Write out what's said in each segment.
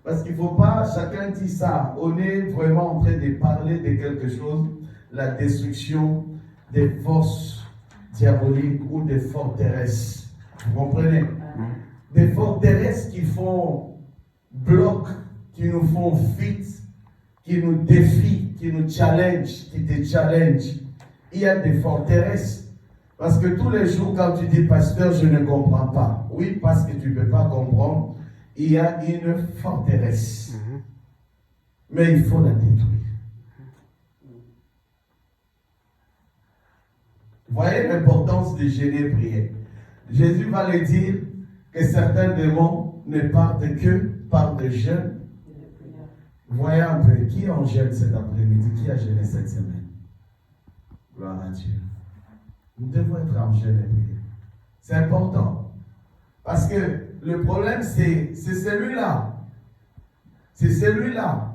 Parce qu'il ne faut pas, chacun dit ça. On est vraiment en train de parler de quelque chose, la destruction des forces diaboliques ou des forteresses. Vous comprenez? Des forteresses qui font bloc, qui nous font fit, qui nous défient, qui nous challenge, qui te challenge. Il y a des forteresses. Parce que tous les jours, quand tu dis pasteur, je ne comprends pas. Oui, parce que tu ne peux pas comprendre. Il y a une forteresse. Mais il faut la détruire. Voyez l'importance de jeûner et prier. Jésus va le dire que certains démons ne partent que par des jeûnes. Voyez un peu, qui en jeûne cet après-midi? Qui a jeûné cette semaine? Gloire à Dieu. Nous devons être en jeûne et prier. C'est important. Parce que le problème, c'est celui-là. C'est celui-là.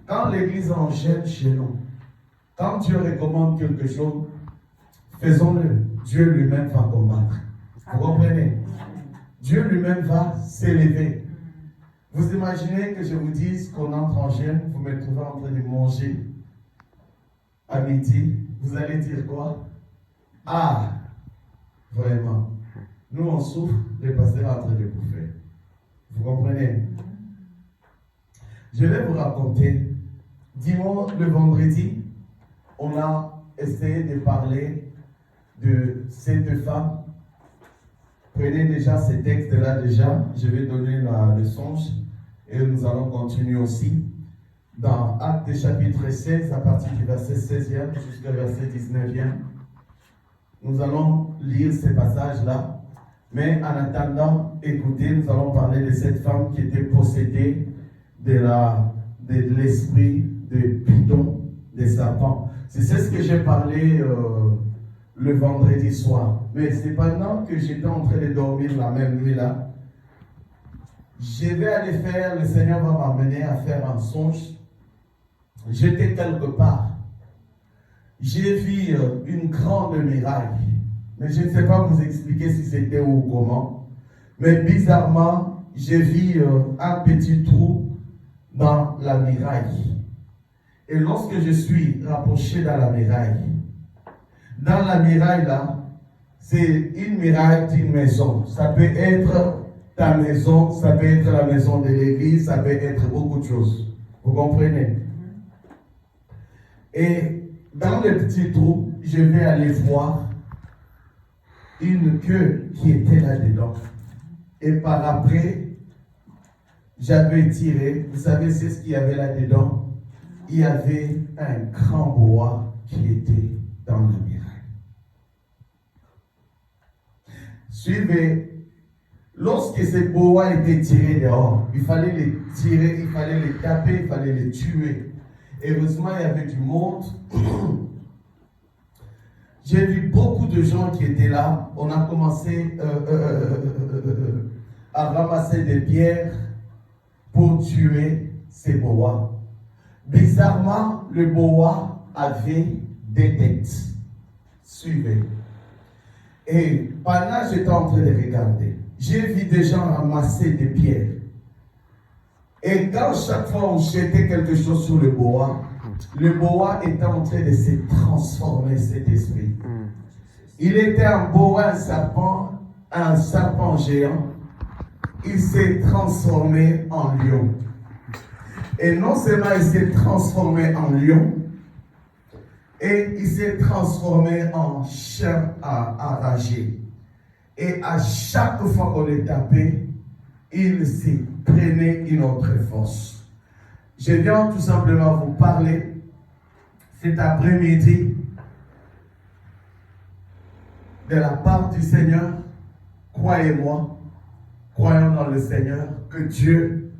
Quand l'Église en jeûne chez nous, quand Dieu recommande quelque chose, faisons-le. Dieu lui-même va combattre. Vous comprenez? Dieu lui-même va s'élever. Vous imaginez que je vous dise qu'on entre en jeûne, vous me trouvez en train de manger à midi, vous allez dire quoi? Ah, vraiment. Nous, on souffre, les pasteurs en train de bouffer. Vous comprenez? Je vais vous raconter. Dimanche, le vendredi, on a essayé de parler de ces deux femmes. Prenez déjà ces textes-là déjà. Je vais donner le songe et nous allons continuer aussi. Dans Actes chapitre 16, à partir du verset 16e jusqu'au verset 19e. Nous allons lire ces passages-là. Mais en attendant, écoutez, nous allons parler de cette femme qui était possédée de l'esprit de Python, des serpents. C'est ce que j'ai parlé le vendredi soir. Mais c'est pendant que j'étais en train de dormir la même nuit-là, je vais aller faire, le Seigneur va m'amener à faire un songe. J'étais quelque part. J'ai vu une grande muraille. Mais je ne sais pas vous expliquer si c'était où ou comment. Mais bizarrement, j'ai vu un petit trou dans la muraille. Et lorsque je suis rapproché dans la muraille là, c'est une muraille d'une maison. Ça peut être ta maison, ça peut être la maison de l'église, ça peut être beaucoup de choses. Vous comprenez? Et dans le petit trou, je vais aller voir une queue qui était là-dedans. Et par après, j'avais tiré, vous savez, c'est ce qu'il y avait là-dedans. Il y avait un grand boa qui était dans la muraille. Suivez, lorsque ce boa était tiré dehors, il fallait les tirer, il fallait les taper, il fallait les tuer. Heureusement, il y avait du monde. J'ai vu beaucoup de gens qui étaient là. On a commencé à ramasser des pierres pour tuer ces boas. Bizarrement, le boa avait des têtes. Suivez. Et pendant que j'étais en train de regarder, j'ai vu des gens ramasser des pierres. Et quand chaque fois on jetait quelque chose sur le boa était en train de se transformer, cet esprit. Il était un boa, un serpent géant. Il s'est transformé en lion. Et non seulement il s'est transformé en lion, et il s'est transformé en chien à rager. Et à chaque fois qu'on le tapait, il s'est prenait une autre force. Je viens tout simplement vous parler cet après-midi de la part du Seigneur. Croyez-moi, croyons dans le Seigneur, que Dieu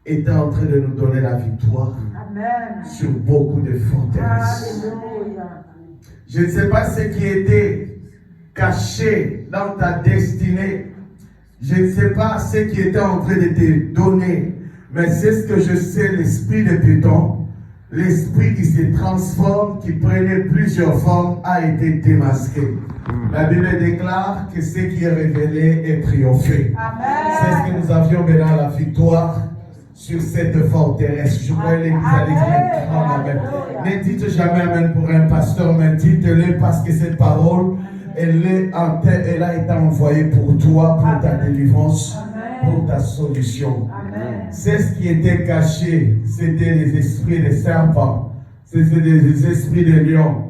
est en train de nous donner la victoire. Amen. Sur beaucoup de forteresses. Alléluia. Je ne sais pas ce qui était caché dans ta destinée. Je ne sais pas ce qui était en train de te donner, mais c'est ce que je sais, l'esprit de Python, l'esprit qui se transforme, qui prenait plusieurs formes, a été démasqué. La Bible déclare que ce qui est révélé est triomphé. Amen. C'est ce que nous avions maintenant la victoire sur cette forteresse. Je crois que vous allez dire un grand amen. Ne dites jamais amen pour un pasteur, mais dites-le parce que cette parole, elle a été envoyée pour toi, pour ta délivrance, pour ta solution. C'est ce qui était caché, c'était les esprits de serpents, c'était les esprits de lions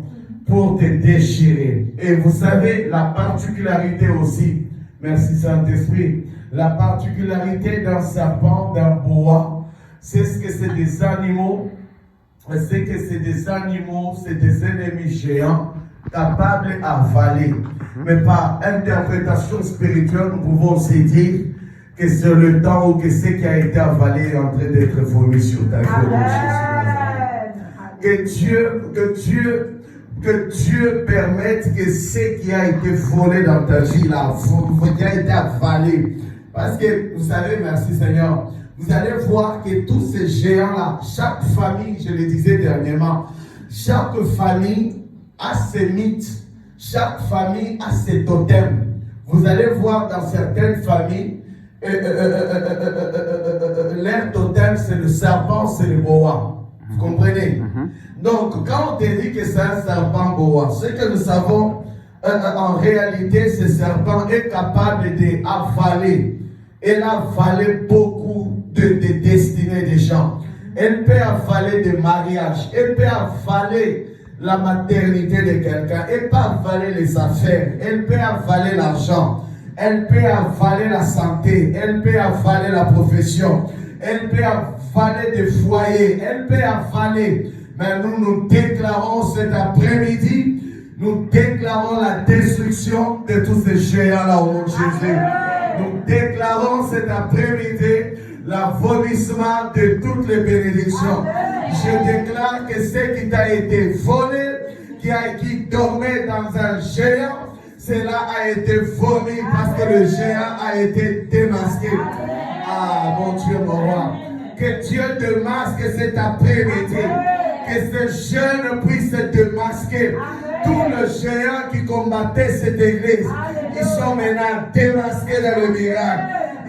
pour te déchirer. Et vous savez, la particularité aussi, merci Saint-Esprit, la particularité d'un serpent, d'un boa, c'est que c'est des animaux, c'est des ennemis géants capables d'avaler. Mais par interprétation spirituelle, nous pouvons aussi dire que c'est le temps où que ce qui a été avalé est en train d'être vomi sur ta vie. Que Dieu permette que ce qui a été volé dans ta vie, là, qui a été avalé. Parce que, vous savez, merci Seigneur, vous allez voir que tous ces géants-là, chaque famille, je le disais dernièrement, chaque famille a ses mythes, chaque famille a ses totems. Vous allez voir dans certaines familles, leur totem, c'est le serpent, c'est le boa. Vous comprenez? Donc, quand on te dit que c'est un serpent boa, ce que nous savons, en réalité, ce serpent est capable d'avaler. Elle a avalé beaucoup de destinées des gens. Elle peut avaler des mariages. Elle peut avaler la maternité de quelqu'un. Elle peut avaler les affaires. Elle peut avaler l'argent. Elle peut avaler la santé. Elle peut avaler la profession. Elle peut avaler des foyers. Elle peut avaler. Mais nous déclarons cet après-midi, nous déclarons la destruction de tous ces géants-là au nom de Jésus. Nous déclarons cet après-midi l'abolissement de toutes les bénédictions. Je déclare que ce qui t'a été volé, qui dormait dans un géant, cela a été vomi parce que le géant a été démasqué. Ah, mon Dieu, mon roi. Que Dieu démasque cet après-midi. Que ces jeunes puissent démasquer tous les géants qui combattaient cette église. Ils sont maintenant démasqués dans le miracle.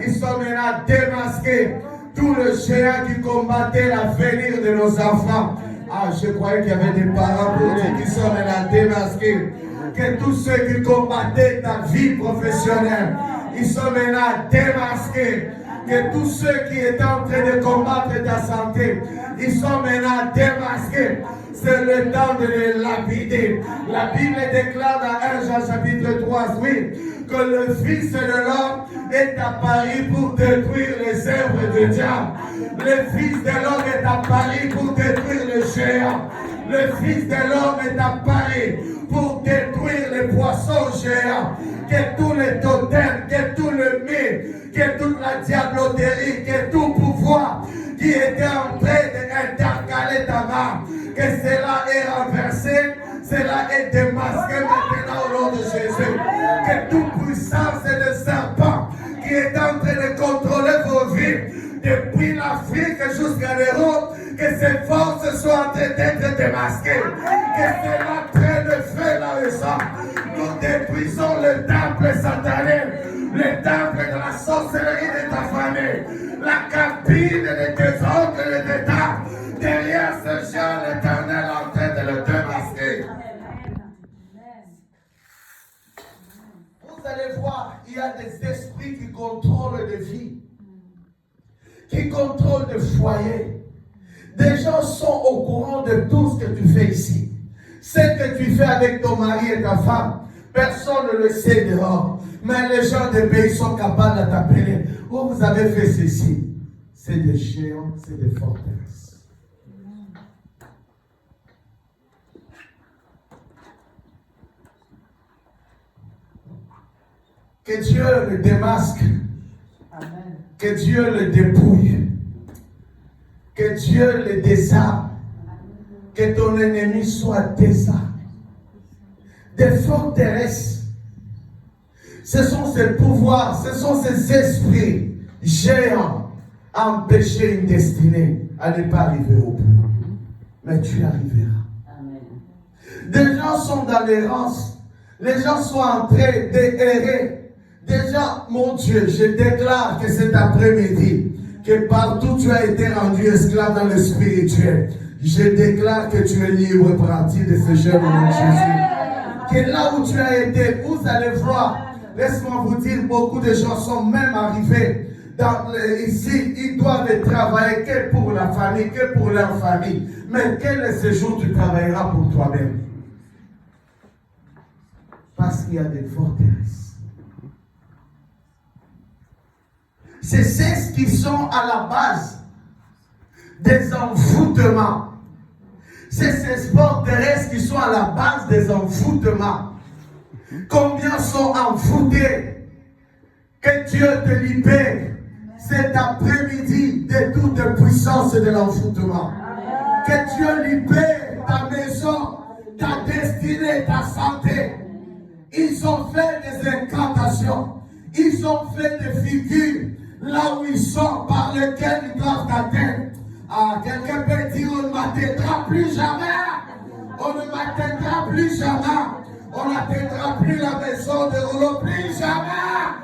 Ils sont maintenant démasqués. Tous les géants qui combattaient l'avenir de nos enfants. Ah, je croyais qu'il y avait des parents pour dire qui sont maintenant démasqués. Que tous ceux qui combattaient ta vie professionnelle, ils sont maintenant démasqués. Que tous ceux qui étaient en train de combattre ta santé, ils sont maintenant démasqués. C'est le temps de les lapider. La Bible déclare dans 1 Jean chapitre 3, oui, que le Fils de l'homme est apparu pour détruire les œuvres de diable. Le Fils de l'homme est apparu pour détruire les géants. Le Fils de l'homme est apparu pour détruire les poissons géants. Que tous les totems, que tout le mythe, que toute la diabloterie, que tout pouvoir qui était en train d'intercaler ta main, que cela est renversé, cela est démasqué maintenant au nom de Jésus. Que toute puissance de serpent qui est en train de contrôler vos vies, depuis l'Afrique jusqu'à l'Europe, que ces forces soient en train d'être démasquées. Que cela traîne de feu là et ça. Nous détruisons le temple satané, le temple de la sorcellerie de ta famille, la cabine de tes oncles et de ta. Derrière ce géant, l'Éternel est en train de le démasquer. Vous allez voir, il y a des esprits qui contrôlent des vies, qui contrôlent des foyers. Des gens sont au courant de tout ce que tu fais ici. Ce que tu fais avec ton mari et ta femme, personne ne le sait dehors. Mais les gens des pays sont capables de t'appeler. Oh, vous avez fait ceci. C'est des géants, c'est des forteresses. Que Dieu le démasque. Amen. Que Dieu le dépouille. Que Dieu le désarme. Que ton ennemi soit désarmé. Des forteresses. Ce sont ces pouvoirs, ce sont ces esprits géants à empêcher une destinée à ne pas arriver au bout. Mais tu arriveras. Amen. Des gens sont dans l'errance. Les gens sont en train d'errer. Déjà, mon Dieu, je déclare que cet après-midi, que partout tu as été rendu esclave dans le spirituel. Je déclare que tu es libre à partir de ce jeune nom de Jésus. Que là où tu as été, vous allez voir. Laisse-moi vous dire, beaucoup de gens sont même arrivés ici. Ils doivent travailler que pour la famille, que pour leur famille. Mais quel est ce jour où tu travailleras pour toi-même? Parce qu'il y a des forteresses. C'est ceux qui sont à la base des envoûtements. C'est ces forteresses qui sont à la base des envoûtements. Combien sont envoûtés? Que Dieu te libère cet après-midi de toute puissance de l'envoûtement. Que Dieu libère ta maison, ta destinée, ta santé. Ils ont fait des incantations. Ils ont fait des figures là où ils sont, par lesquelles ils doivent atteindre. Ah, quelqu'un peut dire, on ne m'atteindra plus jamais. On ne m'atteindra plus jamais. On n'atteindra plus la maison de Rouleau, plus jamais.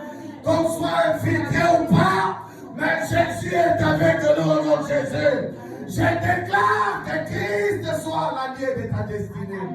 Qu'on soit infiltré ou pas, mais Jésus est avec nous au nom de Jésus. Je déclare que Christ soit l'allié de ta destinée.